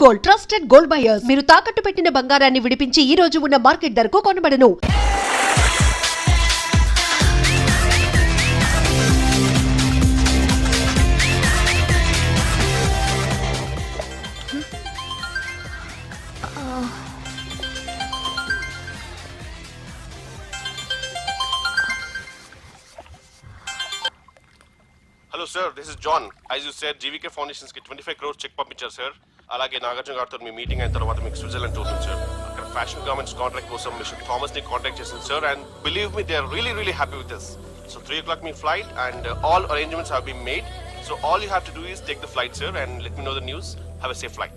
Gold, trusted gold buyers. మీరు తాకట్టు పెట్టిన బంగారాన్ని విడిపించి ఈ రోజు ఉన్న మార్కెట్ ధరకు కొనబడను. Hello sir, this is John. As you said, GVK Foundations ki 25 crores check పంపించారు సార్. అలాగే నాగార్జున గారితో మీ మీటింగ్ అయిన తర్వాత మీకు స్విట్జర్లాండ్ టూర్ ఉంది సార్. అక్కడ ఫ్యాషన్ గార్మెంట్స్ కాంట్రాక్ట్ కోసం మిస్టర్ థామస్ ని కాంటాక్ట్ చేసింది sir, and believe me they are really happy with this. So 3 o'clock మీ flight and all arrangements have been made. So all you have to do is take the flight sir and let me know the news. Have a safe flight.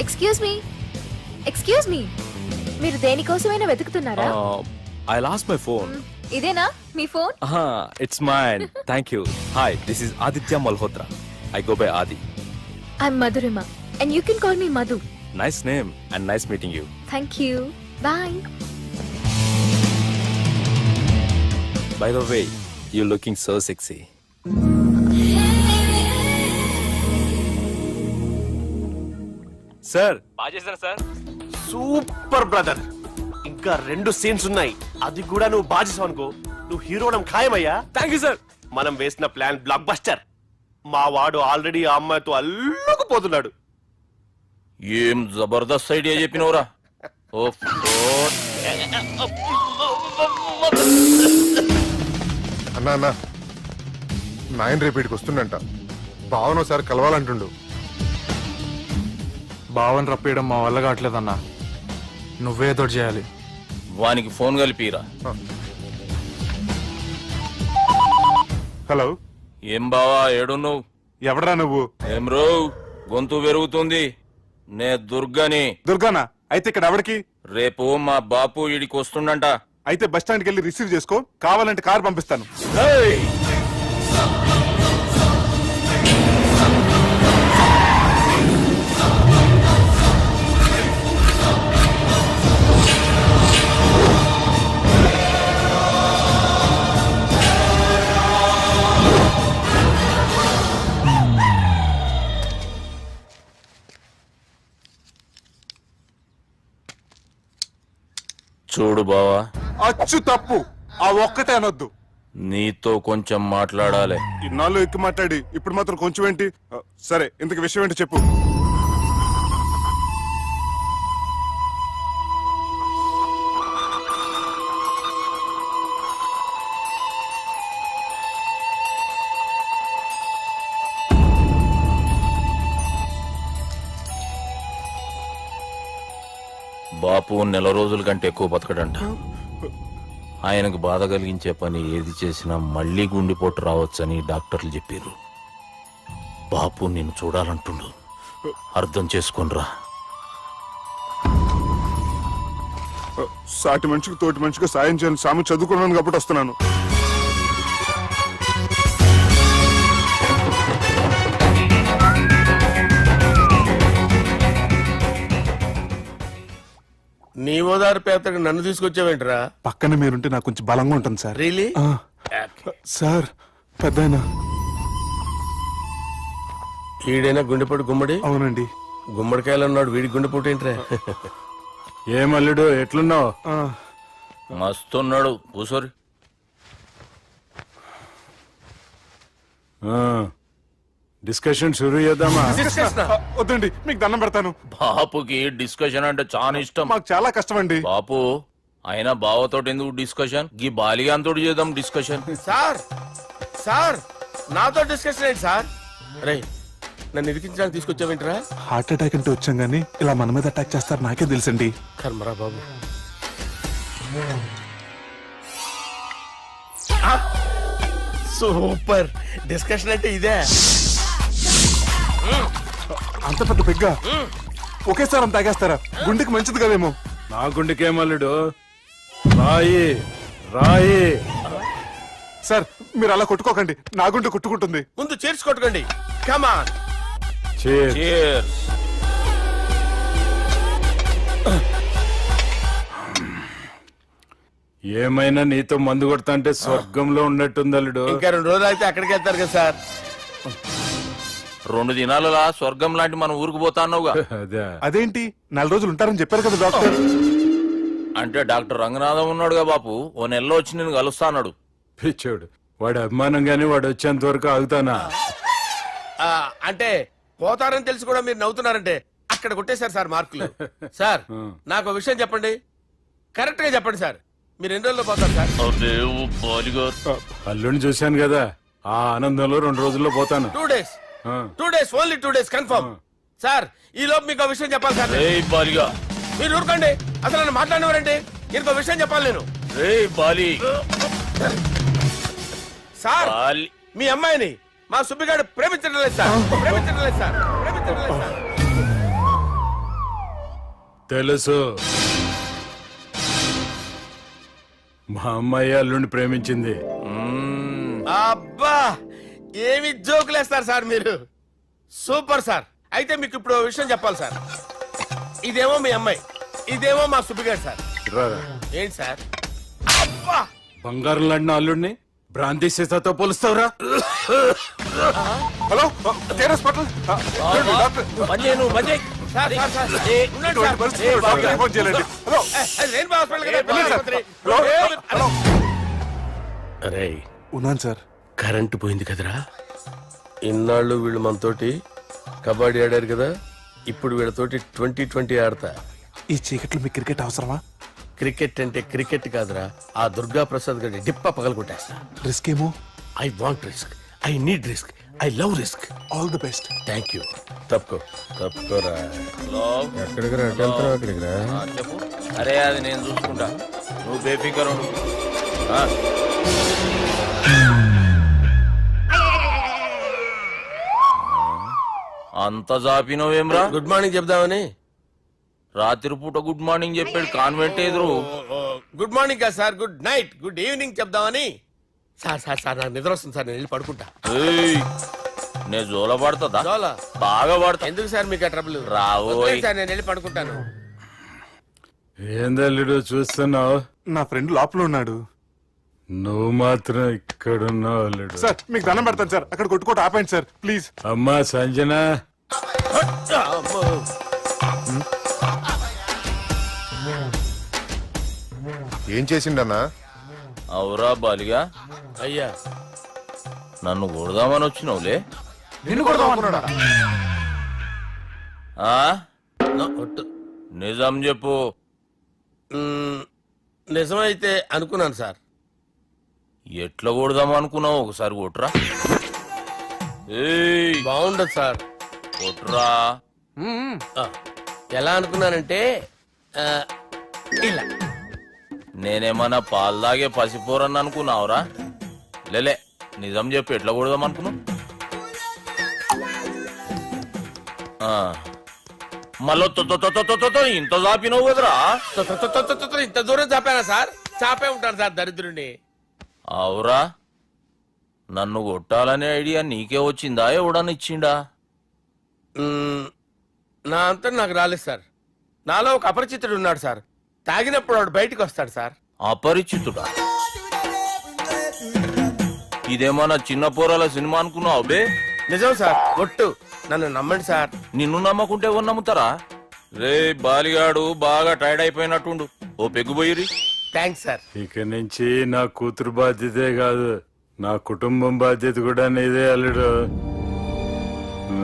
Excuse me మీరు దేనికోసమైనా వెతుకుతున్నారా? I lost my phone. ఇదేనా మీ phone? It's mine. Thank you. Hi, this is Aditya Malhotra. I go by Adi. I'm Madhurima and you can call me Madhu. Nice name and nice meeting you. Thank you. Bye. By the way, you're looking so sexy. Sir, బాగా చేశారు sir. Super brother. ఇంకా 2 scenes ఉన్నాయి, అది కూడా నువ్వు బాజేసావు అనుకో, నువ్వు హీరోడం ఖాయమయ్యా. Thank you sir. మనం వేసిన ప్లాన్ బ్లాక్ బస్టర్. మా వాడు ఆల్రెడీ ఆ అమ్మాయితో అల్లుకుపోతున్నాడు. ఏం జబర్దస్త్ ఐడియా చెప్పినవరా. అన్నా నాయన రేపటికి వస్తుండంట. భావన ఒకసారి కలవాలంటుండు. భావన రప్పేయడం మా వల్ల కావట్లేదన్నా, నువ్వేదో చేయాలి. వానికి ఫోన్ కలిపిరా. హలో, ఏం బావా ఏడున్నావు? ఎవడరా నువ్వు? ఏం రో గొంతు పెరుగుతుంది. నే దుర్గాని. దుర్గానా? అయితే ఇక్కడ ఎవరికి? రేపు మా బాపు ఈడికి వస్తుండంట. అయితే బస్ స్టాండ్కి వెళ్ళి రిసీవ్ చేసుకో, కావాలంటే కార్ పంపిస్తాను. చూడు బావా, అచ్చు తప్పు, ఆ ఒక్కటే అనొద్దు. నీతో కొంచెం మాట్లాడాలి. ఇన్నాళ్ళు ఎక్కి మాట్లాడి ఇప్పుడు మాత్రం కొంచెం ఏంటి? సరే, ఇంతకు విషయం ఏంటి చెప్పు. బాపు 4 రోజుల కంటే ఎక్కువ బతకడంట. ఆయనకు బాధ కలిగించే పని ఏది చేసినా మళ్లీ గుండెపోటు రావచ్చని డాక్టర్లు చెప్పారు. బాపు నిన్ను చూడాలంటుండు, అర్థం చేసుకునిరా. సాటి మనిషికి తోటి మనిషికి సాయం చేయాలని సామి చదువుకున్నాను కాబట్టి వస్తున్నాను. నీ ఓదారు పేదకు నన్ను తీసుకొచ్చావేంట్రా? పక్కన మీరుంటే నాకు కొంచెం బలంగా ఉంటుంది సార్. రియలీ? సార్, పెద్దయినా. ఈడైనా గుండెపోటు గుమ్మడి? అవునండి. గుమ్మడికాయలు ఉన్నాడు, వీడి గుండెపోటు ఏంట్రా? ఏమల్లుడు ఎట్లున్నావు? మస్తున్నాడు. కూసోరి. డిస్కషన్ షురూ చేద్దామా? వద్దండి, మీకు దండం పెడతాను. బాపుకి డిస్కషన్ అంటే చాలా ఇష్టం. మాకు చాలా కష్టం అండి. బాపు అయినా బావతోటి ఎందుకు డిస్కషన్? గీ బాలిగాంతోటి చేద్దాం డిస్కషన్. సార్ నాతో డిస్కషన్ ఏంటి సార్? రే, నన్ను ఇరికించడానికి తీసుకొచ్చావేంట్రా? హార్ట్ అటాక్ అంటే వచ్చాం గానీ ఇలా మన మీద అటాక్ చేస్తారు నాకే తెలుసండి. కర్మరా బాబు. సూపర్ డిస్కషన్ అంటే ఇదే. అంత పెద్ద పెగ్గా ఒకేసారి తాగేస్తారా? గుండెకి మంచిది కదేమో. నా గుండెకేమల్లుడు, రాయి రాయి. సార్, మీరు అలా కొట్టుకోకండి, నా గుండె కొట్టుకుంటుంది. ముందు చేర్చి కొట్టుకోండి. కమాన్. Cheers. ఏమైనా నీతో మందు కొడతా అంటే స్వర్గంలో ఉన్నట్టుంది అల్లుడు. ఇంకా 2 రోజులు అయితే అక్కడికి వెళ్తారు కదా సార్. 2 దినాలలా స్వర్గం లాంటి మన ఊరికి పోతాన్నావుగా. అదే అదేంటి 4 రోజులు ఉంటారని చెప్పారు కదా డాక్టర్. అంటే డాక్టర్ రంగనాథం ఉన్నాడుగా బాపు, ఓ నెలలో వచ్చి నేను కలుస్తా అన్నాడు. పిచ్చోడు వాడు అభిమానంగానే వాడు వచ్చేంత వరకు ఆగుతానా? అంటే పోతారని తెలిసి కూడా మీరు నవ్వుతున్నారంటే అక్కడ కొట్టేశారు సార్ మార్కులు. సార్ నాకు ఒక విషయం చెప్పండి, కరెక్ట్ గా చెప్పండి సార్. మీరు ఎన్ని రోజుల్లో పోతారు సార్? అల్లుడిని చూశాను కదా, ఆ ఆనందంలో 2 రోజుల్లో పోతాను. 2 days. 2 days, only 2 days confirm. Sir ఈ లోపు మీకు ఒక విషయం చెప్పాలి సార్. బాలిగా మీరు ఊరుకోండి, అసలు నన్ను మాట్లాడినవారండి. ఇంకో విషయం చెప్పాలి నేను. బాలి సార్ బాలి మీ అమ్మాయిని మా సుబ్బిగాడు ప్రేమించడం లేదు సార్. ప్రేమించడం లేదు సార్. ప్రేమించడం లేదు సార్. తెలుసు, మా అమ్మాయి అల్లుడిని ప్రేమించింది. అబ్బా ఏమి జోకులేస్తారు సార్ మీరు. Super sir. అయితే మీకు ఇప్పుడు ఓ విషయం చెప్పాలి సార్. ఇదేమో మీ అమ్మాయి, ఇదేమో మా సుబ్బిగాడు సార్. రారా. ఏంటి సార్? అబ్బా బంగారం లాంటి నా అల్లుడిని భ్రాంతి సీతతో పోలుస్తావురా? Hello care hospital. Doctor sir sir sir ఉండండి ఇటువంటి సార్. పరిస్థితుల్లో డాక్టర్కి ఫోన్ చేయాలండి. హలో రెయిన్బో హాస్పిటల్ కదా, వెళ్ళండి సార్. ఆసుపత్రి. హలో అరే ఉన్నాను సార్. కరెంటు పోయింది కదరా. ఇన్నాళ్ళు వీళ్ళు మనతోటి కబడ్డీ ఆడారు కదా, ఇప్పుడు వీళ్ళతోటి 2020 ఆడతా. ఈ చీకట్లో మీకు క్రికెట్ అవసరమా? క్రికెట్ అంటే క్రికెట్ కాదురా, ఆ దుర్గా ప్రసాద్ గారి డిప్ప పగలగొట్టేస్తా. రిస్క్ ఏమో. I want risk, I need risk, I love risk. All the best. Thank you. తప్పుకోరా. ఎక్కడికి రా? అక్కడికి రా. చెప్పు. అరే అది నేను చూసుకుంటా, నువ్వు బేఫికర్ ఉండు. అంత జాపినవేమ్రా? గుడ్ మార్నింగ్ చెప్దామని. రాత్రి పూట గుడ్ మార్నింగ్ చెప్పాడు కాన్వెంట్ ఎదురు. గుడ్ మార్నింగ్ కాదు sir, good night, good evening చెప్దామని. సార్ సార్ సార్ నాకు నిద్ర వస్తుంది సార్, నేను వెళ్ళి పడుకుంటా. ఏయ్, నేను జోల పడుతుందా? జోలా? బాగా పడతా. ఎందుకు సార్ మీకు ఆ ట్రబుల్? రావోయ్. సార్ నేను వెళ్ళి పడుకుంటాను. ఏందల్లుడు చూస్తున్నావు? నా ఫ్రెండ్ లోపల ఉన్నాడు. నువ్వు మాత్రం ఇక్కడున్నావు అల్లుడు. సార్ మీకు దండం పెడతాను సార్, అక్కడ కొట్టుకోట ఆపండి సార్ ప్లీజ్. అమ్మా సంజన, అమ్మో. ఏం చేసిండన్నా? అవురా బాలిగా, అయ్యా నన్ను కొడదామని వచ్చినావులే. నిన్ను కొడదామన్నాడా? ఆ? ఒట్టు. నిజం చెప్పు. నిజమైతే అనుకున్నాను సార్. ఎట్లా కొడదాం అనుకున్నావు? ఒకసారి కొట్రా. ఏయ్, బాగుండదు సార్. కొట్రా. ఆ, ఎలా అనుకున్నానంటే ఇలా. నేనేమన్నా పాలు తాగే పసిపోరని అనుకున్నావురా? లేలే, నిజం చెప్పు, ఎట్లా కొడదాం అనుకున్నావు? మళ్ళీ ఇంత చాపినవు కదరా? ఇంత దూరం చాపానా సార్? చాపే ఉంటాను సార్ దరిద్రుడిని. అవురా, నన్ను కొట్టాలనే ఐడియా నీకే వచ్చిందా? ఎవడని ఇచ్చిండా? నా అంతా నాకు రాలేదు సార్. నాలో ఒక అపరిచితుడు ఉన్నాడు సార్. తాగినప్పుడు వాడు బయటికి వస్తాడు సార్. అపరిచితుడా? ఇదేమన్నా చిన్న పోరాల సినిమా అనుకున్నావు బే? నిజం సార్, ఒట్టు. నన్ను నమ్మండి సార్. నిన్ను నమ్మకుంటే ఎవరు నమ్ముతారా? రే బాలిగాడు బాగా టైర్డ్ అయిపోయినట్టుండు, ఓ పెగ్గుబోయిరి. Thanks sir. ఇక నుంచి నా కూతురు బాధ్యతే కాదు, నా కుటుంబం బాధ్యత కూడా నీదే అల్లుడు.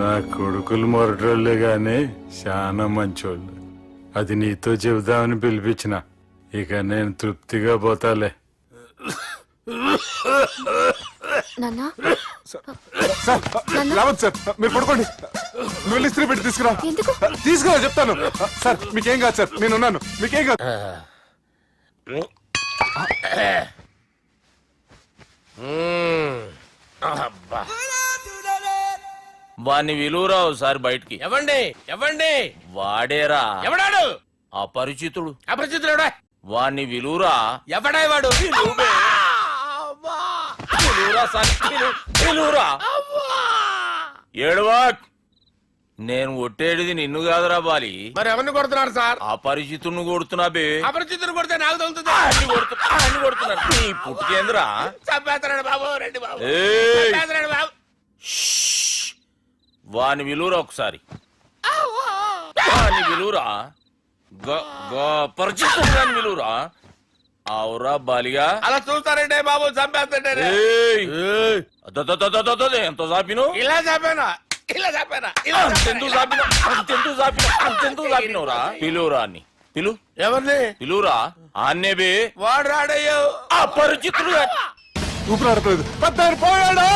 నా కొడుకులు మొరటోళ్ళే గాని చాలా మంచోళ్ళు. అది నీతో చెబుదామని పిలిపించిన. ఇక నేను తృప్తిగా పోతాలే. నాన్నా సార్ రావద్దు సార్, మీరు పడుకోండి. నువ్వు వెళ్ళి ఇస్త్రీ పెట్టి తీసుకురా. ఎందుకు? తీసుకురా చెప్తాను. సార్ మీకేం కాదు సార్, నేనున్నాను, మీకేం కాదు. అబ్బా. వాణ్ణి విలువరావు సార్ బయటికి. ఎవండి ఎవండి? వాడేరా ఎవడాడు? అపరిచితుడు. అపరిచితుడు ఎవడా? వాణ్ణి విలువరా. ఎవడా వాడు? విలువరా సార్, విలువరా. ఏడవా, నేను ఒట్టేడిది నిన్ను కాదురా బాలి, మరి ఎవరిని కొడుతున్నారు సార్? అపరిచితుడిని కొడుతున్నా బే. అపరిచితుడు కొడితే నాకు తగులుతుంది. అన్ని కొడుతున్నారు నీ పుట్టుకేంద్రా. చంపేస్తున్నాడు బాబు, రండి బాబు. ఏయ్! చంపేస్తున్నాడు బాబు. వాని విలువరా ఒకసారి, వాని విలువరా, పరిచితుడు అని విలువరా. అవురా బాలిగా. అలా చూస్తారంటే బాబు, చంపేస్తాడే. ఏయ్! అదదదదదదద, ఎంత చాపిను? ఇలా చంపేనా, ఇలా చంపేనా, ఇలా అంతెందుకు చాపిను, అంతెందుకు చాపిను, అంతెందుకు చాపినవురా? పిలువురా అని పిలు, ఎవరిని? పిలువురా ఆన్నే బే. వాడు రాడయ్యో. అపరిచితుడు. ఊపిరాడలేదు. పెద్దాయన పోయాడు.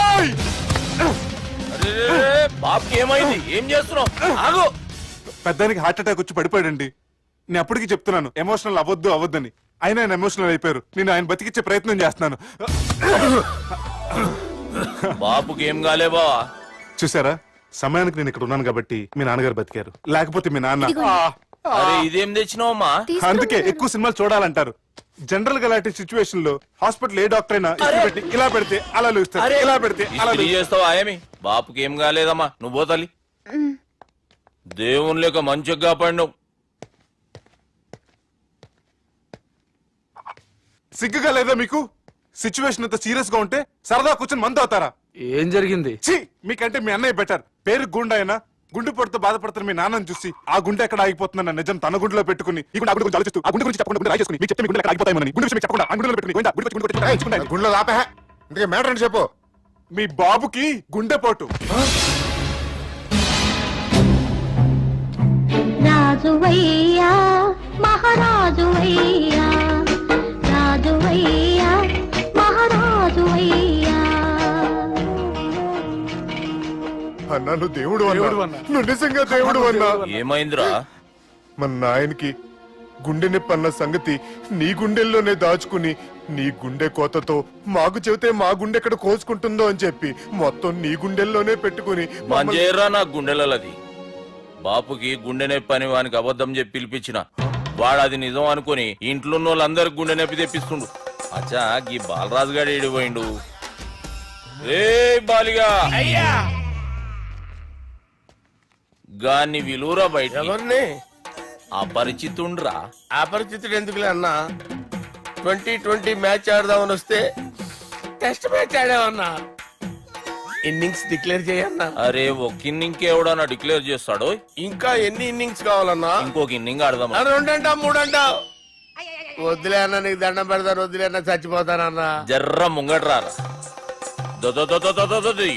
అరే బాబుకి ఏమైంది? ఏం చేస్తున్నావు? ఆగు. పెద్దానికి హార్ట్ అటాక్ వచ్చి పడిపోయాడండి. నేను అప్పటికి చెప్తున్నాను ఎమోషనల్ అవ్వద్దని. ఆయన ఎమోషనల్ అయిపోయారు. నేను ఆయన బతికిచ్చే ప్రయత్నం చేస్తున్నాను. బాబుకి ఏం కాలే బావా? చూసారా, సమయానికి నేను ఇక్కడ ఉన్నాను కాబట్టి మీ నాన్నగారు బతికారు. లేకపోతే మీ నాన్న అరే ఇదేం తెచ్చినావమ్మా? అందుకే ఎక్కువ సినిమాలు చూడాలంటారు. జనరల్ గా అలాంటి సిచ్యువేషన్ లో హాస్పిటల్ ఏ డాక్టర్ అయినా ఇస్త్రీ పెట్టి ఇలా పెడితే అలా లూస్తారు, ఇలా పెడితే అలా ఇస్త్రీ చేస్తావా ఏమి? బాపుకి ఏం కాలేదమ్మా, నువ్వు పోతల్లి. దేవుని లేక మంచిగా పడినావు. సిగ్గుగా లేదా మీకు? సిచ్యువేషన్ అంత సీరియస్ గా ఉంటే సరదా కూర్చొని మందు అవుతారా? ఏం జరిగింది? ఛీ, మీకంటే మీ అన్నయ్య బెటర్. పేరు గుండె అయినా గుండె పొడితో బాధపడుతున్న మీ నాన్నని చూసి ఆ గుండె ఎక్కడ ఆగిపోతుందన్న నిజం తన గుండెలో పెట్టుకుని ఈ గుండె గురించి ఆలోచిస్తూ ఆ గుండె గురించి చెప్పకుండా గుండె రాజేసుకుని మీకు చెప్తే మీ గుండె ఎక్కడ ఆగిపోతాయని గుండె విషయం చెప్పకుండా ఆ గుండెలో పెట్టుకుని గుండె గుండెలో ఆపే. ఇంతకీ మ్యాటర్ అని చెప్పు. మీ బాబుకి గుండెపోటు. రాజువయ్యా మహారాజువయ్యా, రాజువయ్యా మహారాజువయ్యా. అన్నా నువ్వు దేవుడు అన్నా, నువ్వు నిజంగా దేవుడు అన్నా. ఏమైందిరా? మన నాయనకి గుండె నొప్పి అన్న సంగతి నీ గుండెల్లోనే దాచుకుని నీ గుండె కోతతో మాకు చెబితే మా గుండె ఎక్కడ కోసుకుంటుందో అని చెప్పి మొత్తం నీ గుండెల్లోనే పెట్టుకుని మంజేరా నా గుండెలది. బాపుకి గుండె నొప్పి అని వానికి అబద్ధం చెప్పి పిలిపించిన వాడు అది నిజం అనుకుని ఇంట్లో ఉన్న వాళ్ళందరికి గుండె నొప్పి తెప్పిస్తుండు. అచ్చా గీ బాలరాజు గారు ఏడిపోయిండు. రే బాలిగా, అయ్యా గాన్ని విలువరా బయట. ఎవరిని? అపరిచితుండ్రా. అపరిచితుడు ఎందుకులే అన్నా, 2020 మ్యాచ్ ఆడదామని వస్తే టెస్ట్ మ్యాచ్ ఆడామన్నా. ఇన్నింగ్స్ డిక్లేర్ చేయన్నా. అరే ఒక ఇన్నింగ్ ఎవడన్నా డిక్లేర్ చేస్తాడు? ఇంకా ఎన్ని ఇన్నింగ్స్ కావాలన్నా? ఇంకొక ఇన్నింగ్ ఆడదాం. 2 అంటావు 3 అంటావు. వద్దులే అన్న, నీకు దండం పెడతాను, వద్దులే అన్న, చచ్చిపోతానన్నా. జర్ర ముంగట్రారా.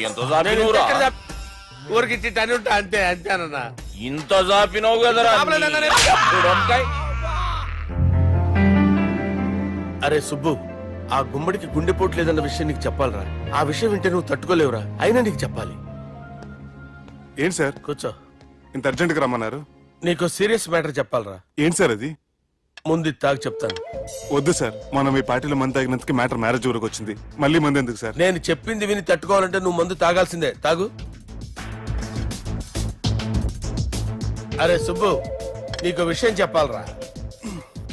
ఎంత జాపినవురా? ఊరికి ఇచ్చి టని ఉంటా, అంతే అంతేనన్నా. ఇంత జాపినవు కదరా. అరే సుబ్బు, ఆ గుమ్మడికి గుండెపోటు లేదన్న విషయం నీకు చెప్పాలరా. ఆ విషయం వింటే నువ్వు తట్టుకోలేవురా, అయినా నీకు చెప్పాలి. ఏంటి సార్ కూర్చో. ఇంత అర్జెంట్ గా రమ్మన్నారు? నీకు సీరియస్ మ్యాటర్ చెప్పాలరా. ఏంటి సార్ అది? ముందు తాగు చెప్తాను. వద్దు సార్, మనం ఈ పార్టీలో మంది తాగినందుకు మ్యాటర్ మ్యారేజ్ వరకు వచ్చింది. మళ్ళీ మంది ఎందుకు సార్? నేను చెప్పింది విని తట్టుకోవాలంటే నువ్వు మందు తాగాల్సిందే. తాగు. అరే సుబ్బు, నీకు విషయం చెప్పాలరా.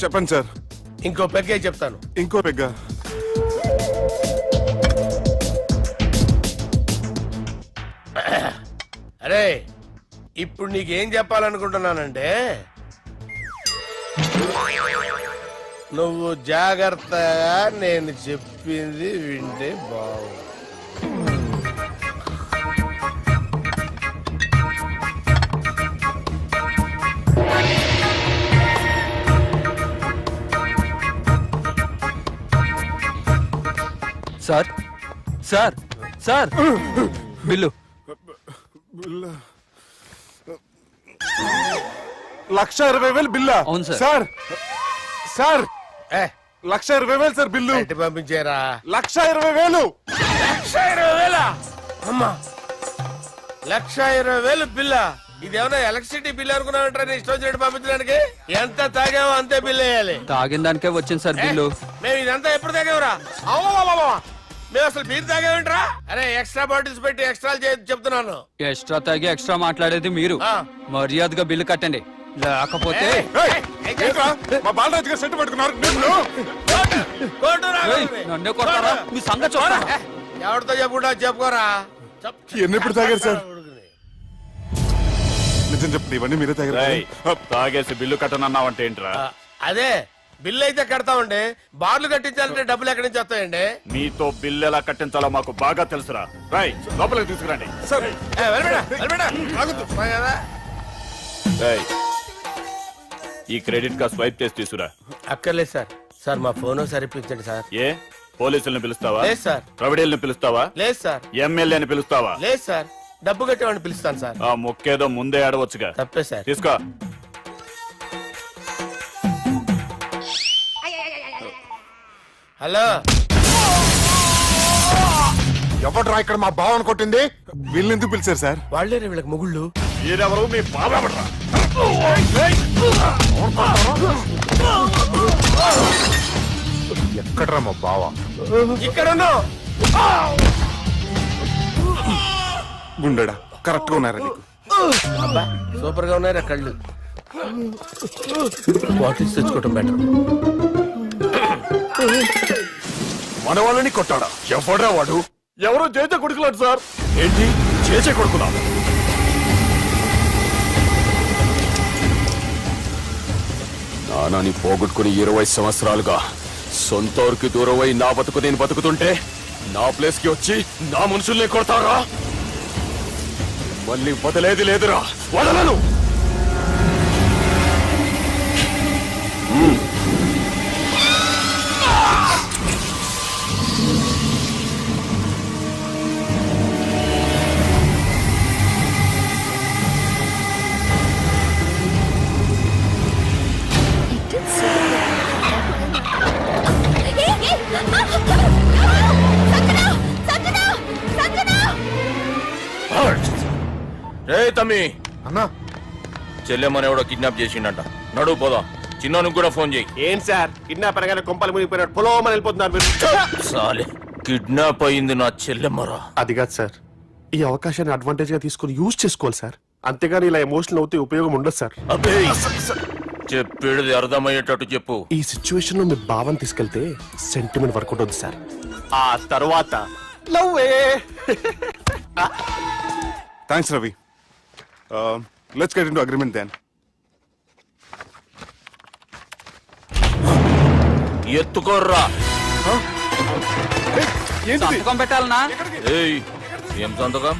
చెప్పండి సార్. ఇంకో పెగ్గే చెప్తాను. ఇంకో పెగ్గా? అరే ఇప్పుడు నీకేం చెప్పాలనుకుంటున్నానంటే, నువ్వు జాగ్రత్తగా నేను చెప్పింది వింటే బాగుంది. Sir sir sir, bill. 1,20,000 బిల్లా? అవును సార్. సార్ సార్, ఏ 1,20,000 సార్ బిల్లు. బయట పంపించేరా. 1,20,000. 1,20,000 అమ్మా, 1,20,000 బిల్లా? ఇదేమన్నా ఎలక్ట్రిసిటీ బిల్ అనుకున్నామంటారా? ఇష్టం వచ్చినట్టు పంపించడానికి. ఎంత తాగామో అంతే బిల్ వేయాలి. తాగిన దానికే వచ్చింది సార్ బిల్లు. మేము ఇదంతా ఎప్పుడు తాగావురా? మేము అసలు బీర్ తాగామంటరా? అరే ఎక్స్ట్రా బాటిల్స్ పెట్టి ఎక్స్ట్రా చెప్తున్నాను. ఎక్స్ట్రా తాగి ఎక్స్ట్రా మాట్లాడేది మీరు. ఆ. మర్యాదగా బిల్లు కట్టండి, లేకపోతే ఏయ్, ఏంట్రా? మా బాలరాజు గారు సెట్ పట్టుకున్నారు. నిన్ను కోర్టు రా. ఏయ్, నన్నే కొడతారా? మీ సంగతి చూస్తా. ఎవరితో చెప్పుకుంటా చెప్పుకోరా. ఎన్ని ఎప్పుడు తాగారు సార్? నిజం చెప్తే ఇవన్నీ మీరే తగ్గ తాగేసి బిల్లు కట్టనన్నావంటే ఏంట్రా అదే బిల్లు అయితే కడతామండి, బార్లు కట్టించాలంటే డబ్బులు ఎక్కడి నుంచి వస్తాయండి? మీతో బిల్లు ఎలా కట్టించాలో మాకు బాగా తెలుసురా. రై లోపలికి తీసుకురండి. రేయ్, ఈ క్రెడిట్ కార్డ్ స్వైప్ చేసి తీసుకురా. అక్కర్లేదు సార్. సార్ మా ఫోన్ సరిపించండి సార్. ఏ పోలీసుల్ని పిలుస్తావా? లేదు సార్. ప్రొవిడీల్ని పిలుస్తావా? లేదు సార్. ఎమ్మెల్యేని పిలుస్తావా? లేదు సార్. డబ్బు కట్టేవాడిని పిలుస్తాను సార్. ఆ మొక్కేదో ముందే ఆడవచ్చుగా. తప్పే సార్. తీసుకో. హలో, ఎవడ్రా ఇక్కడ మా బావని కొట్టింది? వీళ్ళని ఎందుకు పిలిచారు సార్? వాళ్ళే వీళ్ళకి మొగుళ్ళు. మీరెవరు? మీ బాబా ఎక్కడ్రా మా బావ? ఇక్కడ ఉన్నావు. గుండెడా కరెక్ట్ గా ఉన్నారా నీకు? అబ్బా సూపర్ గా ఉన్నారా కళ్ళు. బాటిల్స్ తెచ్చుకోవటం బెటర్. మన వాళ్ళని కొట్టాడా? ఎవడ్రా వాడు? ఎవరో చేసే కొడుకులాడు సార్. ఏంటి చేసే కొడుకులా? నానాని పోగొట్టుకుని 20 సంవత్సరాలుగా సొంత ఊరికి దూరమై నా బతుకు నేను బతుకుతుంటే నా ప్లేస్ కి వచ్చి నా మనుషుల్ని కొడతారా? మళ్ళీ వదిలేది లేదురా, వదలను. రే తమ్మి, అన్నా చెల్లెమ్మని ఎవడో కిడ్నాప్ చేసిండంట. నడువు పోదాం. చిన్నోనికి కూడా ఫోన్ చేయి. ఏం సార్ కిడ్నాప్ అనగానే కొంపలు మునిగిపోయినాడు పొలం వెళ్ళిపోతున్నారు మీరు. సాలే, కిడ్నాప్ అయింది నా చెల్లెమ్మరా. అది కాదు సార్, ఈ అవకాశాన్ని అడ్వాంటేజ్ గా తీసుకుని యూజ్ చేసుకోవాలి సార్. అంతేగాని ఇలా ఎమోషనల్ అవుతే ఉపయోగం ఉండదు సార్. అబ్బే, చెప్పేది అర్థమయ్యేటట్టు చెప్పు. ఈ సిచ్యువేషన్ లో మీ భావం తీసుకెళ్తే సెంటిమెంట్ వర్కౌట్ అవుతుంది సార్. ఆ తర్వాత లవ్వే. Thanks Ravi. Let's get into agreement then. ఎత్తుకోర్రా. సంతకం పెట్టాలనా? ఏయ్, ఏం సంతకం?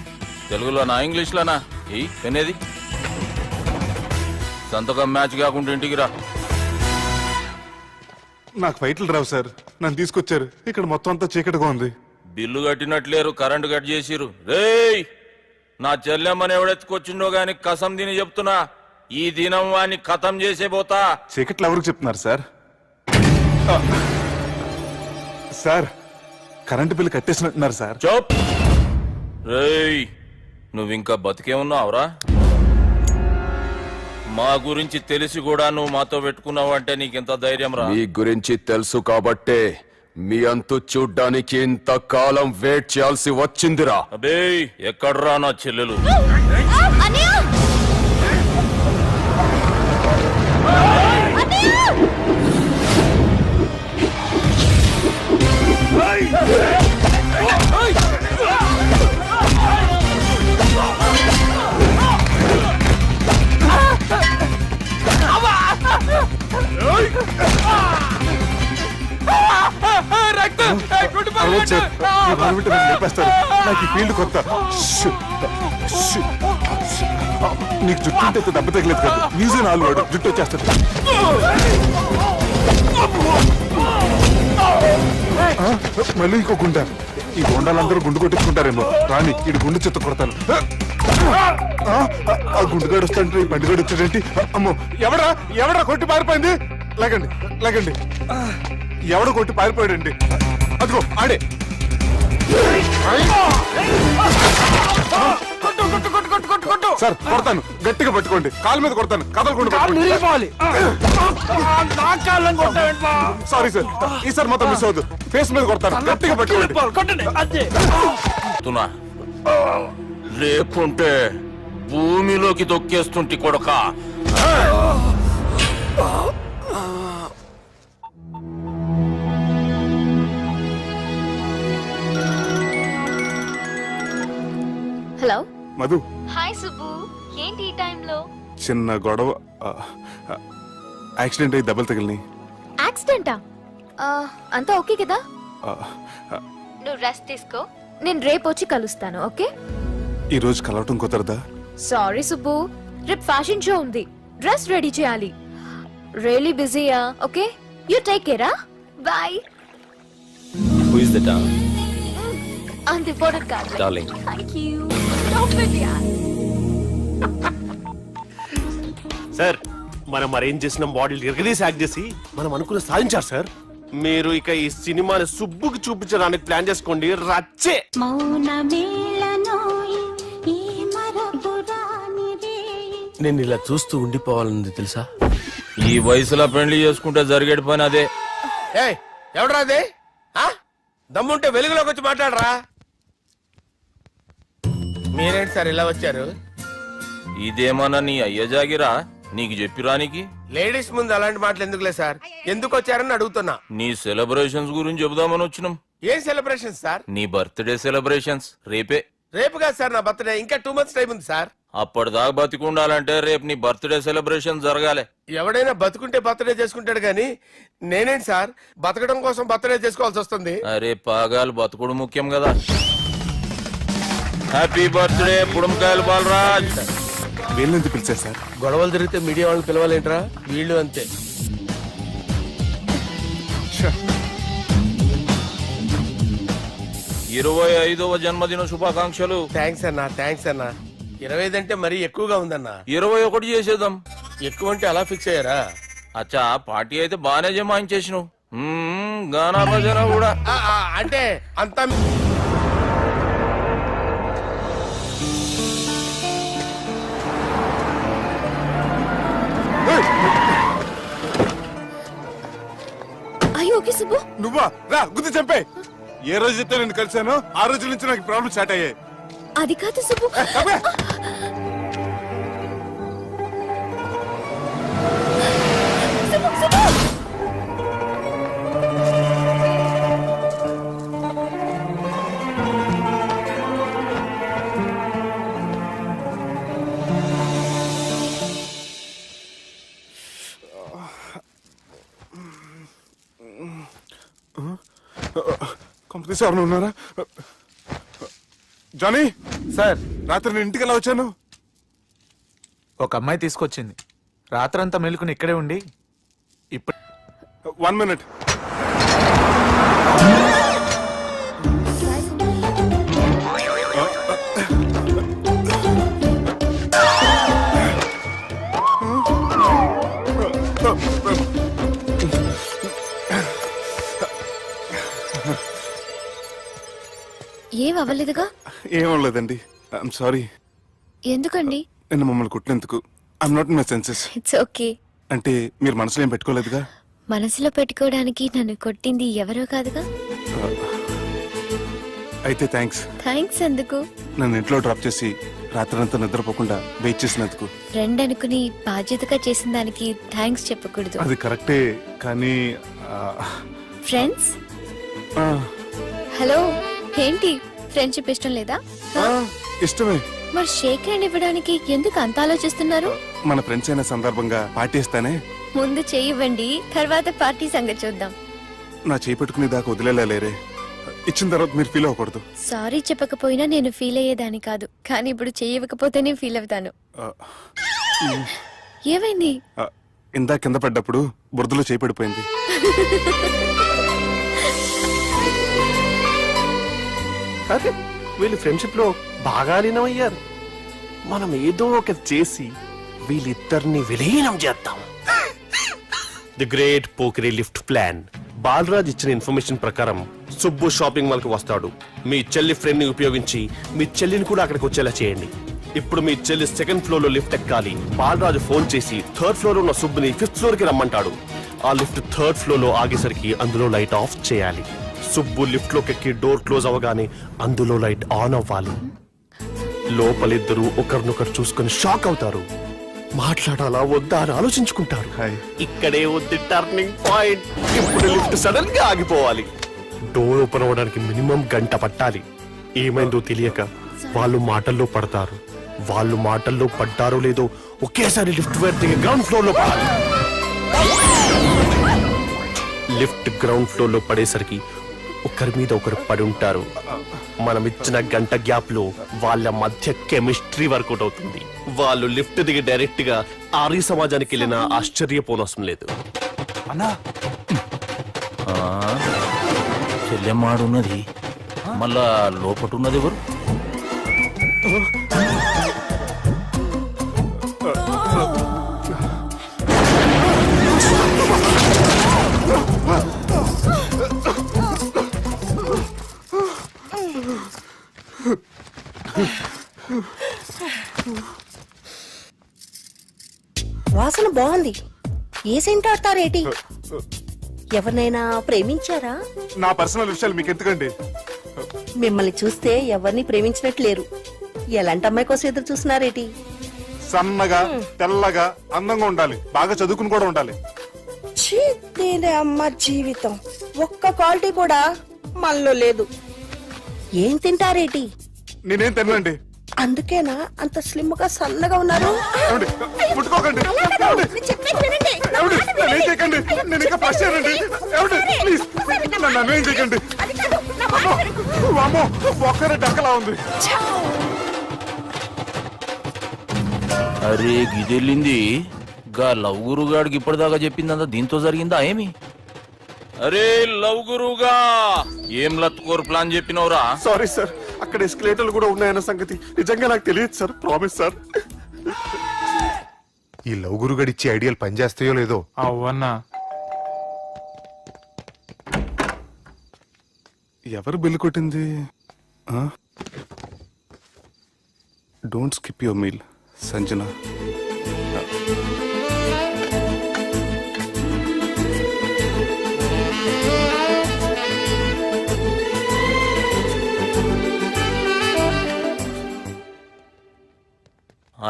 తెలుగులోనా ఇంగ్లీష్లోనా? ఏయ్ పెనేది. సంతకం మ్యాచ్ కాకుండా ఇంటికి రా. నాకు ఫైట్లు రావు సార్, నన్ను తీసుకొచ్చారు. ఇక్కడ మొత్తం అంతా చీకటిగా ఉంది. బిల్లు కట్టినట్లేరు, కరెంటు కట్ చేసిరు. రేయ్, నా చెల్లెమ్మని ఎవడెత్తుకొచ్చిండో గాని కసం తిని చెప్తున్నా, ఈ దినం వాణ్ణి ఖతం చేసే పోతా. చీకట్లు ఎవరికి చెప్తున్నారు సార్? సార్ కరెంటు బిల్లు కట్టేసినట్టున్నారు సార్. చోప్. రేయ్, నువ్వింకా బతికే ఉన్నావురా? మా గురించి తెలిసి కూడా నువ్వు మాతో పెట్టుకున్నావంటే నీకెంత ధైర్యం రా? మీ గురించి తెలుసు కాబట్టే మీ అంతు చూడ్డానికి ఇంతకాలం వెయిట్ చేయాల్సి వచ్చిందిరా. అబే, ఎక్కడ్రా నా చెల్లెలు? అరవద్దు సార్, ఈ బావిట నన్ను లేపేస్తారు. నాకు ఈ ఫీల్డ్ కొత్త. Shoe, shoe, shoe. నీకు జుట్టు ఉంటే దెబ్బ తగిలేదు కదా, ఈజీ నాలుగు వాడు జుట్టు వచ్చేస్తుంది. మళ్ళీ ఇంకో గుండె. ఈ గుండాలందరూ గుండు కొట్టించుకుంటారేమో. రాని ఇటు గుండు చెత్త కొడతాను. ఆ గుండుగాడు వస్తాంటే ఈ బండిగాడు వచ్చాడేంటి? అమ్మో, ఎవడా ఎవడా కొట్టి పారిపోయింది? లేకండి లేకండి. ఎవడ కొట్టి పారిపోయాడండి? అదిగో ఆడే. సార్ కొడతాను, గట్టిగా పట్టుకోండి. కాలు మీద కొడతాను, కదలకుండా పట్టుకోండి. సారీ సార్, ఈసారి మొత్తం మిస్ అవద్దు. ఫేస్ మీద కొడతాను, గట్టిగా పట్టుకోండి. తునా, లేకుంటే భూమిలోకి తొక్కేస్తుంటి కొడక. హలో. మధు, హాయ్ సుబ్బు ఏంటి ఈ టైంలో? చిన్న గొడవ, యాక్సిడెంట్ అయ్యి దెబ్బలు తగిలినాయి. యాక్సిడెంటా? అంతా ఓకే కదా? నువ్వు రెస్ట్ తీసుకో, నేను రేపు వచ్చి కలుస్తాను. ఓకే? ఈ రోజు కలవటం కుదరదా? సారీ సుబ్బు, రేపు ఫ్యాషన్ షో ఉంది, డ్రెస్ రెడీ చేయాలి. రియలీ బిజీయా? Okay, you take care. Bye. Who is that? అంత ఇంపార్టెంట్ కాదు. Darling. Thank you. Stop it యార్. సార్ మనం అరేంజ్ చేసిన మోడల్ ఎరగదీసి యాక్ట్ చేసి మనం అనుకున్న సాధించారు సార్. మీరు ఇక ఈ సినిమాని సుబ్బుకి చూపించడానికి ప్లాన్ చేసుకోండి. రచ్చే. నేను ఇలా చూస్తూ ఉండిపోవాలన్నది తెలుసా? ఈ వయసులో పెళ్లి చేసుకుంటే జరిగేటి పని అదే. ఏయ్, ఎవడ్రా అదే? ఆ? దమ్ముంటే వెలుగులోకి వచ్చి మాట్లాడరా. మీరేంటి సార్ ఇలా వచ్చారు? ఇదేమన్నా నీ అయ్య జాగిరా నీకు చెప్పిరానికి? లేడీస్ ముందు అలాంటి మాటలు ఎందుకులే సార్, ఎందుకు వచ్చారని అడుగుతున్నా. నీ సెలబ్రేషన్స్ గురించి చెబుదామని వచ్చినాం. ఏం సెలబ్రేషన్ సార్? నీ బర్త్డే సెలబ్రేషన్స్ రేపే. రేపు కాదు సార్ నా బర్త్డే, ఇంకా 2 months టైం ఉంది సార్. అప్పటిదాకా బతికుండాలంటే రేపు నీ బర్త్డే సెలబ్రేషన్ జరగాలి. ఎవడైనా బతుకుంటే బర్త్డే చేసుకుంటాడు గానీ నేనేంటి సార్ బతకడం కోసం బర్త్డే చేసుకోవాల్సి వస్తుంది? అరే పాగాలు బతుకుడు ముఖ్యం కదా. హ్యాపీ బర్త్డే పుడంకాయలు బాలరాజ్. వీళ్ళెందుకు పిలిచారు సార్? గొడవలు జరిగితే మీడియా వాళ్ళని పిలవాలేంట్రా? వీళ్ళు అంతే. 25వ జన్మదిన శుభాకాంక్షలు. థ్యాంక్స్ అన్నా, థ్యాంక్స్ అన్నా. 25 అంటే మరీ ఎక్కువగా ఉందన్నా. 21 చేసేద్దాం. ఎక్కువ అంటే అలా ఫిక్స్ అయ్యారా? అచ్చా పార్టీ అయితే బానే జమాయించేసినావు. గానా భజన కూడా. అంటే అంతా అయ్యో ఓకే సుబ్బు. నువ్వా? రా గుద్ది చంపే. ఏ రోజు అయితే నేను కలిశానో ఆ రోజు నుంచి నాకు ప్రాబ్లం స్టార్ట్ అయ్యాయి. అది కాదు సుబ్బు. చంపే. సుబ్బు, సుబ్బు. కంపెనీ ఎవరు ఉన్నారా? జానీ సార్, రాత్రి నేను ఇంటికి ఎలా వచ్చాను? ఒక అమ్మాయి తీసుకొచ్చింది. రాత్రంతా మెలుకుని ఇక్కడే ఉండి ఇప్పుడు 1 minute. ఏం అవ్వలేదుగా? ఏం లేదండి. I'm sorry. ఎందుకండి? నేను మమ్మల్ని కుట్టినందుకు I'm not in my senses. It's okay. అంటే మీరు మనసులో ఏం పెట్టుకోలేదుగా? మనసులో పెట్టుకోవడానికి నన్ను కొట్టింది ఎవరో కాదుగా. అయితే థ్యాంక్స్. థ్యాంక్స్ ఎందుకు? నన్ను ఇంట్లో డ్రాప్ చేసి రాత్రంతా నిద్రపోకుండా వెయిట్ చేసినందుకు. ఫ్రెండ్ అనుకుని బాధ్యతగా చేసిన దానికి థ్యాంక్స్ చెప్పకూడదు. అది కరెక్టే కానీ ఫ్రెండ్స్? హలో, ఏంటి ఫ్రెండ్షిప్ ఇష్టం లేదా? ఇష్టమే. మరి షేక్ హ్యాండ్ ఇవ్వడానికి ఎందుకు అంత ఆలోచిస్తున్నారు? మన ఫ్రెండ్స్ అయిన సందర్భంగా పార్టీ ఇస్తానే. ముందు చేయివ్వండి, తర్వాత పార్టీ సంగతి చూద్దాం. నా చేయి పెట్టుకునే దాకా వదిలేలా లేరే. ఇచ్చిన తర్వాత మీరు ఫీల్ అవ్వకూడదు. సారీ చెప్పకపోయినా నేను ఫీల్ అయ్యేదాన్ని కాదు, కానీ ఇప్పుడు చేయకపోతేనే ఫీల్ అవుతాను. ఏమైంది? ఇందా కింద పడ్డప్పుడు బురదలో చేయి పడిపోయింది. అరే వీళ్ళు ఫ్రెండ్షిప్ లో బాగా లీనమయ్యారు. మనం ఏదో ఒకటి చేసి వీళ్ళిద్దరిని విలీనం చేద్దాం. ది గ్రేట్ పోకరీ లిఫ్ట్ ప్లాన్. బాలరాజ్ ఇచ్చిన ఇన్ఫర్మేషన్ ప్రకారం సుబ్బు షాపింగ్ మాల్ కి వస్తాడు. మీ చెల్లి ఫ్రెండ్ ని ఉపయోగించి మీ చెల్లిని కూడా అక్కడికి వచ్చేలా చేయండి. ఇప్పుడు మీ చెల్లి 2nd floor లో లిఫ్ట్ ఎక్కాలి. బాలరాజు ఫోన్ చేసి 3rd floor లో ఉన్న సుబ్బుని 5th floor కి రమ్మంటాడు. ఆ లిఫ్ట్ 3rd floor లో ఆగేసరికి అందులో లైట్ ఆఫ్ చేయాలి. సుబ్బు లిఫ్ట్ లోకి ఎక్కి డోర్ క్లోజ్ అవ్వగానే అందులో లైట్ ఆన్ అవ్వాలి. లోపలిద్దరూ ఒకరినొకరు చూసుకుని షాక్ అవుతారు. మాట్లాడాలా వద్దా అని ఆలోచించుకుంటారు. ఇక్కడే ఉంది టర్నింగ్ పాయింట్. ఇప్పుడు లిఫ్ట్ సడన్ గా ఆగిపోవాలి. డోర్ ఓపెన్ అవ్వడానికి మినిమం 1 గంట పట్టాలి. ఏమైందో తెలియక వాళ్ళు మాటల్లో పడతారు. వాళ్ళు మాటల్లో పడ్డారో లేదో ఒకేసారి లిఫ్ట్ దిగి గ్రౌండ్ ఫ్లోర్ లో పడాలి. లిఫ్ట్ గ్రౌండ్ ఫ్లోర్ లో పడేసరికి ఒకరి మీద ఒకరు పడి ఉంటారు. మనం ఇచ్చిన గంట గ్యాప్ లో వాళ్ళ మధ్య కెమిస్ట్రీ వర్కౌట్ అవుతుంది. వాళ్ళు లిఫ్ట్ దిగి డైరెక్ట్ గా ఆర్య సమాజానికి వెళ్ళిన ఆశ్చర్యపోనవసరం లేదు. అన్నా చెల్లెమ్మాడున్నది మళ్ళా లోపటున్నది ఎవరు? వాసన బాగుంది. ఏ సెంట్ ఆడతారేటి? ఎవరినైనా ప్రేమించారా? నా పర్సనల్ విషయాలు మీకు ఎందుకండి? మిమ్మల్ని చూస్తే ఎవరిని ప్రేమించినట్లేరు. ఎలాంటి అమ్మాయి కోసం ఎదురు చూస్తున్నారేటి? సన్నగా తెల్లగా అందంగా ఉండాలి, బాగా చదువుకుని కూడా ఉండాలి. ఛీ, దీని అమ్మ జీవితం ఒక్క క్వాలిటీ కూడా మనలో లేదు. ఏం తింటారేటి? నేనేం తినండి. అందుకేనా అంత స్లిమ్ గా సన్నగా ఉన్నారు? ఏమండి? ముట్టుకోకండి. ఏమండి? ఏమండి? నన్ను ఏం చేయకండి. నేను ఇంకా ఫస్ట్ చేయనండి. ఏమండి? ప్లీజ్ నన్ను ఏం చేయకండి. అమ్మో, ఒక్కరే డక్కలా ఉంది. అరే గిదెళ్ళింది గా లవ్ గురుగాడికి ఇప్పటిదాకా చెప్పిందంతా దీంతో జరిగిందా ఏమి? అరే లవ్ గురుగా ఏం లత్కోరు ప్లాన్ చెప్పినవురా? సారీ సార్, అక్కడ ఎస్కలేటర్లు కూడా ఉన్నాయన్న సంగతి నిజంగా నాకు తెలియదు సార్. Promise sir. ఈ లవ్ గురుగడి ఇచ్చే ఐడియాలు పనిచేస్తాయో లేదో. అవ్వన్నా ఎవరు బిల్లు కొట్టింది? Don't skip your meal Sanjana.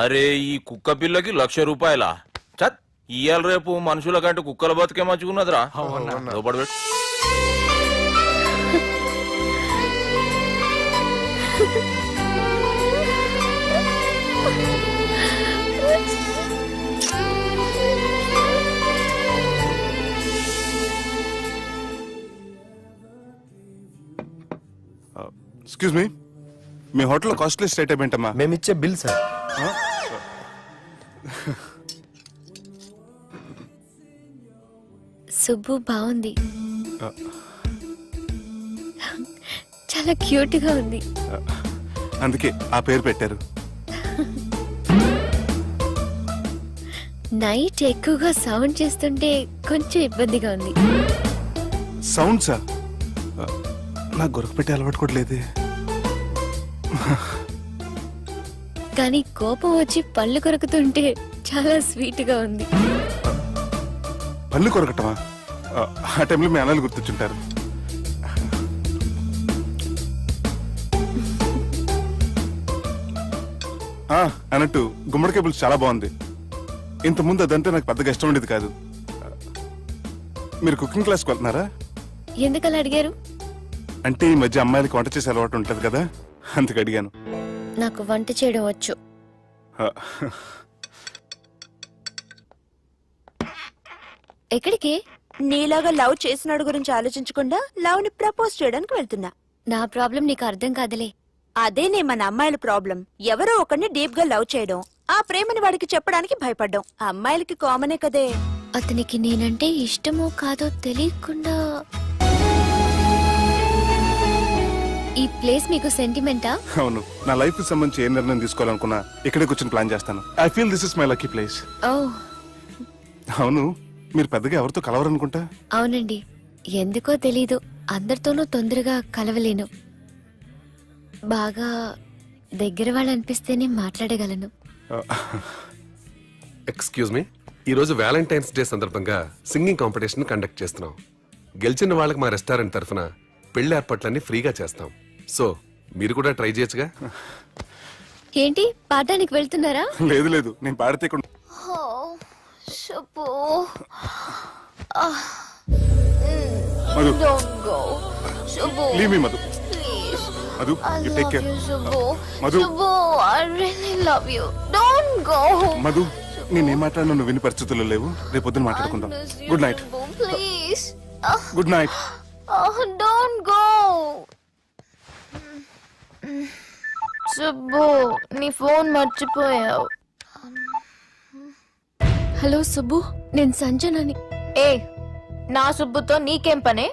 అరే ఈ కుక్క పిల్లకి 1,00,000 రూపాయలా? చత్ ఇయ్యాల రేపు మనుషుల కంటే కుక్కల బతికే మంచుకున్నదిరా. లోపడి పెట్టు. ఎక్స్క్యూజ్ మీ, మీ హోటల్లో కాస్ట్లీ స్టేట్ ఏంటమ్మా? మేమిచ్చే బిల్ సార్. సుబ్బు బాగుంది, చాలా క్యూట్ గా ఉంది. అందుకే ఆ పేరు పెట్టారు. నైట్ ఎక్కువగా సౌండ్ చేస్తుంటే కొంచెం ఇబ్బందిగా ఉంది. సౌండ్సా? నాకు గొరకపెట్టే అలవాటు కూడా లేదే. కానీ కోపం వచ్చి పళ్ళు కొరుకుతుంటే చాలా స్వీట్ గా ఉంది. పళ్ళు కొరకటమా? ఆ టైంలో మీ అన్నలు గుర్తొచ్చుంటారు. అన్నట్టు గుమ్మడికాయ పులుసు చాలా బాగుంది. ఇంతకుముందు అదంటే నాకు పెద్దగా ఇష్టం ఉండేది కాదు. మీరు కుకింగ్ క్లాస్కి వెళ్తున్నారా? ఎందుకలా అడిగారు? అంటే ఈ మధ్య అమ్మాయిలకి వంట చేసే అలవాటు ఉంటుంది కదా, అందుకు అడిగాను. నాకు వంట చేయడం వచ్చు. ఎక్కడికి? నీలాగా లవ్ చేసినాడు గురించి ఆలోచించకుండా లవ్ ని ప్రపోజ్ చేయడానికి వెళ్తున్నా. నా ప్రాబ్లం నీకు అర్థం కాదులే. అదేనే మన అమ్మాయిల ప్రాబ్లం. ఎవరో ఒకరిని డీప్ గా లవ్ చేయడం, ఆ ప్రేమని వాడికి చెప్పడానికి భయపడ్డం అమ్మాయిలకి కామనే కదే. అతనికి నేనంటే ఇష్టమో కాదో తెలియకుండా ఈ ప్లేస్ మీకు సెంటిమెంటా? అవును, నా లైఫ్ కి సంబంధించి ఏ నిర్ణయం తీసుకోవాలనుకున్నా ఇక్కడే కూర్చొని ప్లాన్ చేస్తాను. I feel this is my lucky place. ఓ అవును, మీరు పెద్దగా ఎవరితో కలవరనుకుంటా? అవునండి, ఎందుకో తెలీదు, అందరితోనూ తొందరగా కలవలేను. బాగా దగ్గర వాళ్ళు అనిపిస్తేనే మాట్లాడగలను. ఎక్స్క్యూజ్ మీ, ఈరోజు వ్యాలంటైన్స్ డే సందర్భంగా సింగింగ్ కాంపిటీషన్ కండక్ట్ చేస్తున్నాం. గెలిచిన వాళ్ళకి మా రెస్టారెంట్ తరఫున పెళ్లి ఏర్పాట్లన్నీ ఫ్రీగా చేస్తాం. సో మీరు కూడా ట్రై చేయొచ్చుగా. ఏంటి పాడడానికి వెళ్తున్నారా? లేదు లేదు, నేను పాడితే ఇక్కడ Madhu, leave me Madhu. Madhu I you take love care. you, Subbu. Madhu. Subbu, I really love you. Don't go. Madhu నేనేం మాట్లాడినా నువ్వు విని పరిస్థితుల్లో లేవు. రేపు పొద్దున మాట్లాడుకుందాం. I miss you, good night. Subbu, please. Good night. Don't go. Subbu నీ ఫోన్ మర్చిపోయావు. హలో సుబ్బు, నేను సంజనని. ఏ నా సుబ్బుతో నీకేం పనే?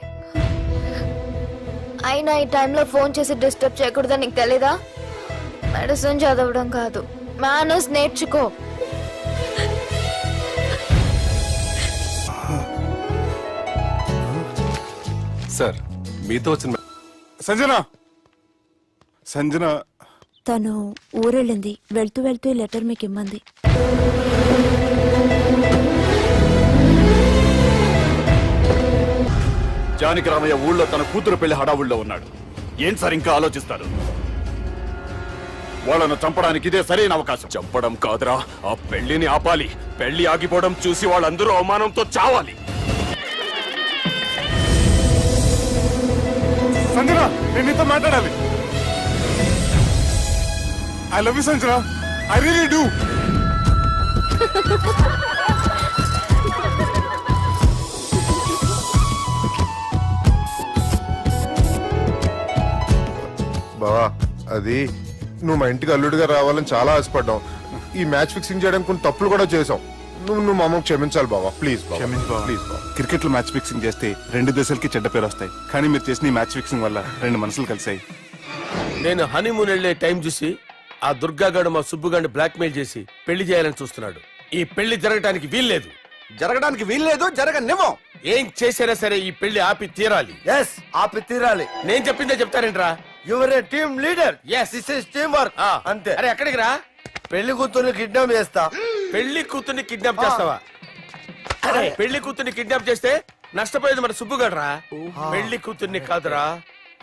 అయినా ఈ టైంలో ఫోన్ చేసి డిస్టర్బ్ చేయకూడదని నీకు తెలీదా? మెడిసిన్ చదవడం కాదు, మేనర్స్ నేర్చుకో. సార్ మీతో వచ్చిన సంజన సంజన తను ఊరెళ్ళింది. వెళ్తూ వెళ్తూ ఈ లెటర్ మీకు ఇమ్మంది. జానకి రామయ్య ఊళ్ళో తన కూతురు పెళ్లి హడావుల్లో ఉన్నాడు. ఏం సార్ ఇంకా ఆలోచిస్తారు? వాళ్ళను చంపడానికి ఇదే సరైన అవకాశం. చంపడం కాదురా, ఆ పెళ్లిని ఆపాలి. పెళ్లి ఆగిపోవడం చూసి వాళ్ళందరూ అవమానంతో చావాలి. సంజన నేను నీతో మాట్లాడాలి. I love you Sanjana. I really do. బావా అది నువ్వు మా ఇంటికి అల్లుడిగా రావాలని చాలా ఆశపడ్డాం. ఈ మ్యాచ్ ఫిక్సింగ్ చేయడానికి కొన్ని తప్పులు కూడా చేసాం. నువ్వు మా అమ్మకు క్షమించాలి బావా, ప్లీజ్ క్షమించు బావ. ప్లీజ్ బావా. క్రికెట్ లో మ్యాచ్ ఫిక్సింగ్ చేస్తే 2 దేశాలకి చెడ్డ పేరు వస్తాయి. కానీ మీరు చేసిన ఈ మ్యాచ్ ఫిక్సింగ్ వల్ల 2 మనసులు కలిసాయి. నేను హనీమూన్ వెళ్లే టైం చూసి ఆ దుర్గాగాడు మా సుబ్బుగాడిని బ్లాక్మెయిల్ చేసి పెళ్లి చేయాలని చూస్తున్నాడు. ఈ పెళ్లి జరగటానికి వీల్లేదు. జరగడానికి వీల్లేదు, జరగనివ్వం. ఏం చేసినా సరే ఈ పెళ్లి ఆపి తీరాలి. ఎస్, ఆపి తీరాలి. నేను చెప్పిందే చెప్తారేంట్రా? Your a team leader. Yes. This is team work. అంతే. అరే ఎక్కడికి రా? పెళ్లి కూతుర్ని కిడ్నాప్ చేస్తా. పెళ్లి కూతుర్ని కిడ్నాప్ చేస్తావా? అరే పెళ్లి కూతుర్ని కిడ్నాప్ చేస్తే నష్టపోయేది మన సుబ్బుగాడ్రా. పెళ్లి కూతుర్ని కాదురా,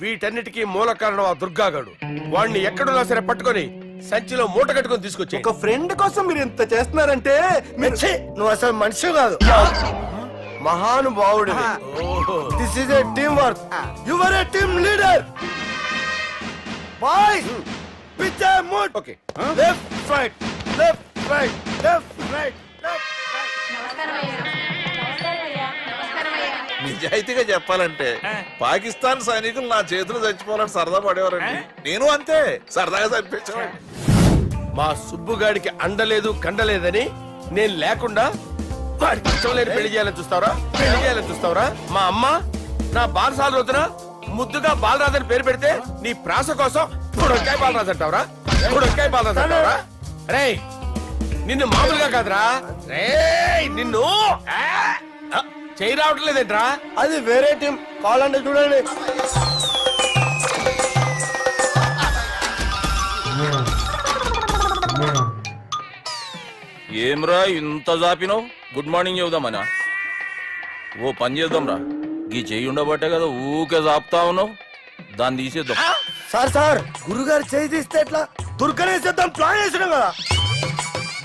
వీటన్నిటికీ మూల కారణం ఆ దుర్గాగాడు. వాణ్ణి ఎక్కడున్నా సరే పట్టుకొని సంచిలో మూట కట్టుకొని తీసుకొచ్చి ఒక ఫ్రెండ్ కోసం మీరు ఇంత చేస్తున్నారంటే ఛీ, నువ్వు అసలు మనిషి కాదు, మహానుభావుడు. This is a team work. Your a team leader. Boys pitch mood. Okay left right, left right, left right, left నిజాయితీగా చెప్పాలంటే పాకిస్తాన్ సైనికులు నా చేతులు చచ్చిపోవాలని సరదా పడేవారండి. నేను అంతే సరదాగా చనిపించేవాడిని. మా సుబ్బుగాడికి అండలేదు కండలేదని నేను లేకుండా వాడికి ఇష్టం లేని పెళ్లి చేయాలని చూస్తావరా? పెళ్లి చేయాలని చూస్తావరా? మా అమ్మ నా బాలసాల రోజున ముద్దుగా బాలరాజు అని పేరు పెడితే నీ ప్రాస కోసం పుడకాయ బాలరాజు అంటావరా? పుడకాయ బాలరాజు అంటావరా? రేయ్ నిన్ను మామూలుగా కాదురా, రేయ్ నిన్ను చేయి రావట్లేదేంట్రా? అది వేరే టీం, కావాలంటే చూడండి. ఏమ్రా ఇంత జాపినావు? Good morning చెబుదామనా? ఓ పని చేద్దాంరా, గీ చెయ్యి ఉండబట్టే కదా ఊకే జాపుతా ఉన్నావు. దాన్ని తీసేద్దాం. సార్ సార్, గురుగారు చేయి తీస్తే ఎట్లా? దుర్గనేసేద్దాం ప్లాన్ వేసినాం కదా.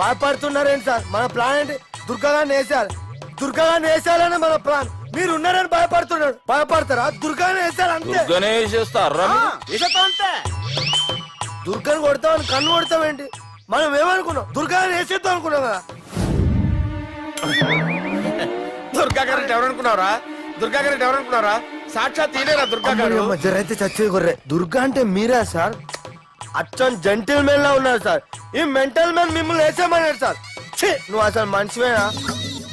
భయపడుతున్నారేంటి సార్? మన ప్లాన్ ఏంటి? దుర్గాన్ని వేసేయాలి. దుర్గాన్ని వేసేయాలని మన ప్లాన్. మీరు ఉన్నారని భయపడుతున్నాడు. భయపడతారా? దుర్గాన్ని వేసేయాలి అంతే. దుర్గనే వేసేస్తారా? అంతే. దుర్గాని కొడతామని కన్ను కొడతామేంటి? మనం ఏమనుకున్నాం? దుర్గాన్ని వేసేద్దాం అనుకున్నాం కదా. దుర్గా గారు ఎవరనుకున్నారా? దుర్గా గారు ఎవరనుకున్నారా? సాక్షాత్ ఈయనేరా దుర్గా గారు. అయితే చచ్చే గొర్రె. దుర్గా అంటే మీరా సార్? అచ్చం జెంటిల్ మెన్ లా ఉన్నారు సార్. ఈ మెంటల్ మెన్ మిమ్మల్ని వేసేమన్నాడు సార్. ఛీ, నువ్వు అసలు మనిషివేనా?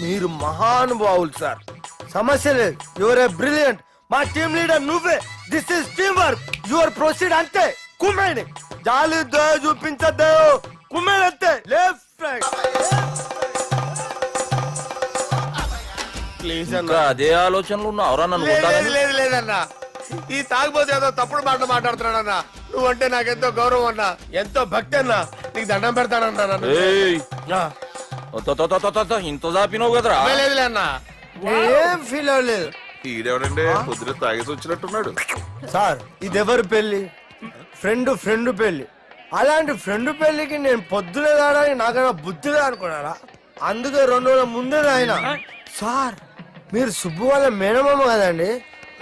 మీరు మహానుభావులు సార్. సమస్య లేదు. Your a brilliant. మా టీమ్ లీడర్ నువ్వే. This is team work. Your proceed అంతే. కుమ్మేని జాలి దయ చూపించద్దు. కుమ్మేని అంతే. Left right. ప్లీజ్ ఇంకా అదే ఆలోచనలు ఉన్నావురా నన్ను లేదు కొట్టాలని? లేదు లేదన్నా, ఈ తాగుబోతు ఏదో తప్పుడు మాటలు మాట్లాడుతున్నాడన్నా. నువ్వంటే నాకెంతో గౌరవం అన్నా, ఎంతో భక్తి అన్నా. నీకు దండం పెడతానన్నా నన్ను. ఏయ్, ఇంత జాపినావు కదరా? లేదులే అన్నా. ఏం ఫీల్ అవ్వలేదు ఈడెవడండి పొద్దున తాగేసి వచ్చినట్టున్నాడు. సార్. ఇది ఎవరు పెళ్లి? ఫ్రెండ్ పెళ్లి. అలాంటి ఫ్రెండ్ పెళ్లికి నేను పొద్దునే దాడానికి నాకన్నా బుద్ధిగా అనుకున్నారా? అందుకే 2 రోజుల ముందే ఆయన. సార్ మీరు సుబ్బు వాళ్ళ మేనమామ కదండి?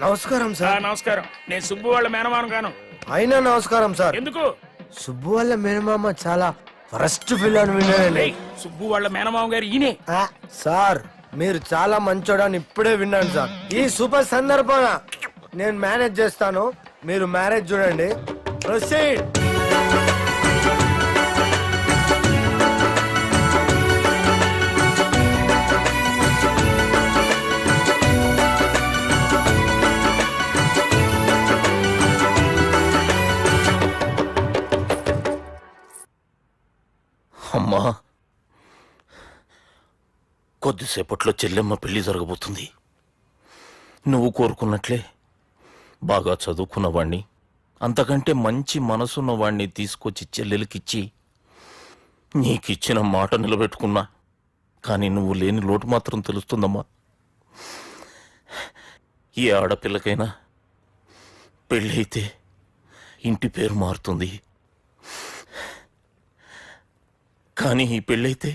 నమస్కారం సార్. నమస్కారం. నేను సుబ్బు వాళ్ళ మేనమాను గాను. అయినా నమస్కారం సార్. ఎందుకు? సుబ్బు వాళ్ళ మేనమామ చాలా ఫస్ట్ పిల్లని విన్నానండి. సుబ్బు వాళ్ళ మేనమామ గారు ఈయనే. సార్ మీరు చాలా మంచోడని ఇప్పుడే విన్నాను సార్. ఈ శుభ సందర్భాన నేను మేనేజ్ చేస్తాను, మీరు మ్యారేజ్ చూడండి. ప్రొసీడ్. అమ్మా, కొద్దిసేపట్లో చెల్లెమ్మ పెళ్లి జరగబోతుంది. నువ్వు కోరుకున్నట్లే బాగా చదువుకున్నవాణ్ణి, అంతకంటే మంచి మనసున్నవాణ్ణి తీసుకొచ్చి చెల్లెలకిచ్చి నీకిచ్చిన మాట నిలబెట్టుకున్నా. కానీ నువ్వు లేని లోటు మాత్రం తెలుస్తుందమ్మా. ఏ ఆడపిల్లకైనా పెళ్ళి అయితే ఇంటి పేరు మారుతుంది, కానీ ఈ పెళ్ళైతే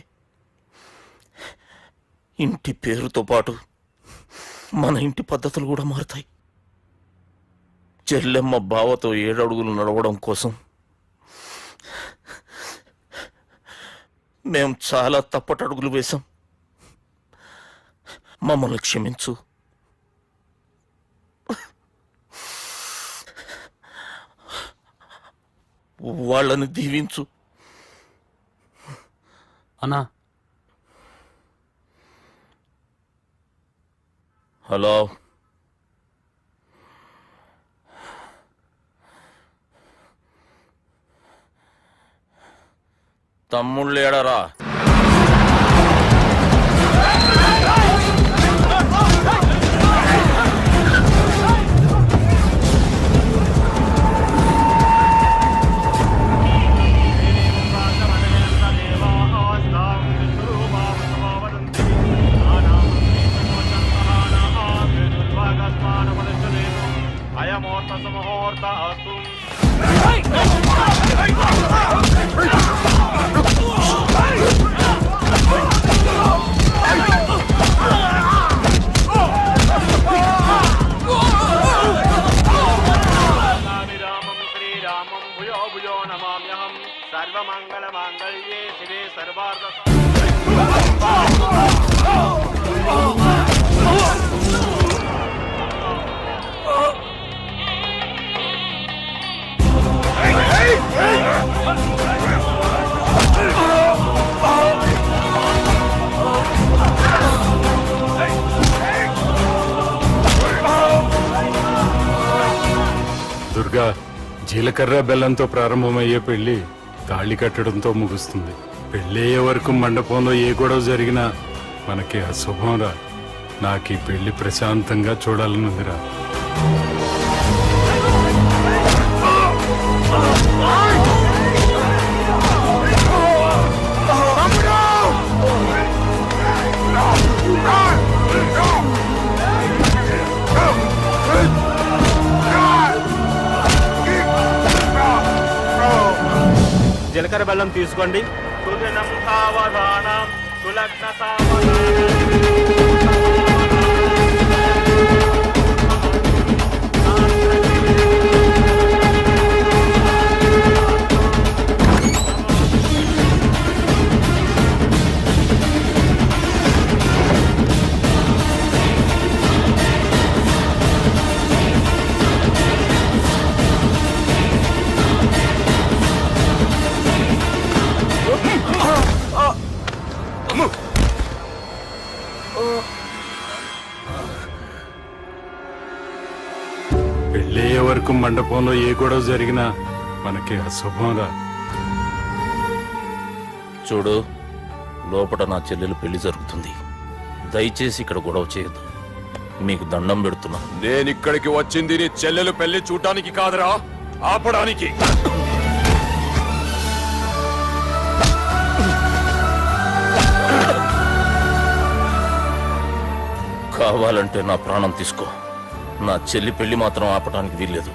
ఇంటి పేరుతో పాటు మన ఇంటి పద్ధతులు కూడా మారుతాయి. చెల్లెమ్మ బావతో 7 అడుగులు నడవడం కోసం మేం చాలా తప్పటడుగులు వేశాం. మమ్మల్ని క్షమించు. వాళ్ళని దీవించు. అన్నా, హలో, తమ్ముళ్ళు ఏడరా? సర్వమంగళమాంగళ్యే శివే సర్వార్థ దుర్గా, జీలకర్ర బెల్లంతో ప్రారంభమయ్యే పెళ్లి తాళి కట్టడంతో ముగుస్తుంది. పెళ్ళయ్యే వరకు మండపంలో ఏ గొడవ జరిగినా మనకి అశుభం రా. నాకు ఈ పెళ్లి ప్రశాంతంగా చూడాలనుందిరా. జీలకర్ర బెల్లం తీసుకోండి. పెళ్ళయ్యే వరకు మండపంలో ఏ గొడవ జరిగినా మనకి అశుభం రా. చూడు, లోపల నా చెల్లెలు పెళ్లి జరుగుతుంది. దయచేసి ఇక్కడ గొడవ చేయొద్దు. మీకు దండం పెడుతున్నా. నేనిక్కడికి వచ్చింది నీ చెల్లెలు పెళ్లి చూడటానికి కాదురా, ఆపడానికి. కావాలంటే నా ప్రాణం తీసుకో, నా చెల్లి పెళ్లి మాత్రం ఆపడానికి వీల్లేదు.